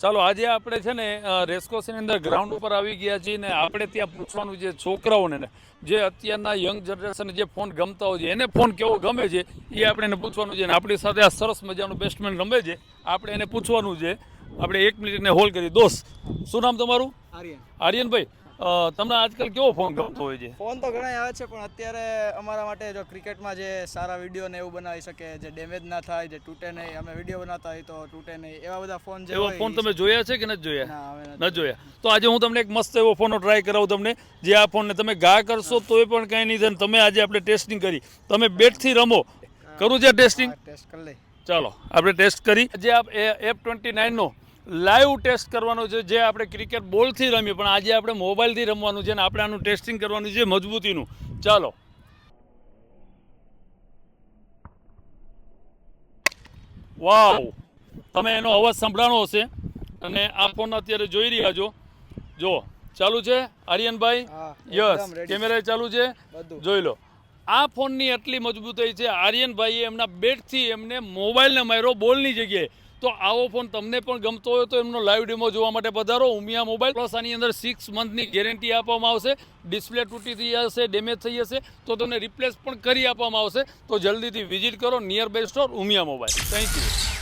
ચાલો આજે આપણે છે ને રેસકોર્સની અંદર ગ્રાઉન્ડ ઉપર આવી ગયા છીએ ને આપણે ત્યાં પૂછવાનું છે છોકરાઓને ને જે અત્યારના યંગ જનરેશન જે ફોન ગમતા હોય છે એને ફોન કેવો ગમે છે એ આપણે એને પૂછવાનું છે અને આપણી સાથે આ સરસ મજાનું બેસ્ટમેન રમે છે આપણે એને પૂછવાનું છે. આપણે 1 મિનિટને હોલ્ડ કરી. દોસ્ત, શું નામ તમારું? આર્યનભાઈ, તમને આજકાલ કેવો ફોન ગમતો હોય છે? ફોન તો ઘણા આવે છે પણ અત્યારે અમારા માટે જો ક્રિકેટમાં જે સારા વિડીયો ને એવું બનાવી શકે, જે ડેમેજ ના થાય, જે તૂટે નહીં, અમે વિડીયો બનાવતા હોય તો તૂટે નહીં, એવા બધા ફોન જે એવો હોય ફોન તમે જોયા છે કે નથી જોયા? ના, હવે ન જોયા. તો આજે હું તમને એક મસ્ત એવો ફોનનો ટ્રાય કરાવું તમને, જે આ ફોનને તમે ઘા કરશો તોય પણ કાંઈ નહીં થાય. તમે આજે આપણે ટેસ્ટિંગ કરી, તમે બેટથી રમો, કરું છે ટેસ્ટિંગ? ટેસ્ટ કરી લઈ. ચાલો આપણે ટેસ્ટ કરી. જે આ F29નો લાઈવ ટેસ્ટ કરવાનો છે, જે આપણે ક્રિકેટ બોલથી રમીએ પણ આજે આપણે મોબાઈલથી રમવાનું છે અને આપણે આનું ટેસ્ટિંગ કરવાનું છે મજબૂતીનું. ચાલો. વાવ, તમે એનો અવાજ સંભળાણો હશે અને આ ફોન અત્યારે જોઈ રહ્યા છો. જો ચાલુ છે આર્યનભાઈ? યસ, કેમેરા ચાલુ છે, જોઈ લો. આ ફોનની એટલી મજબૂતાઈ છે, આર્યનભાઈએ એમના બેટથી એમને મોબાઈલને માર્યો બોલની જગ્યાએ. તો આવો ફોન તમને પણ ગમતો હોય તો એમનો લાઈવ ડેમો જોવા માટે પધારો ઉમિયા મોબાઈલ. પ્લસ આની અંદર 6 મંથની ગેરંટી આપવામાં આવશે. ડિસ્પ્લે તૂટી થઈ જશે, ડેમેજ થઈ જશે તો તમને રિપ્લેસ પણ કરી આપવામાં આવશે. તો જલ્દીથી વિઝિટ કરો nearby store Umiya mobile. Thank you.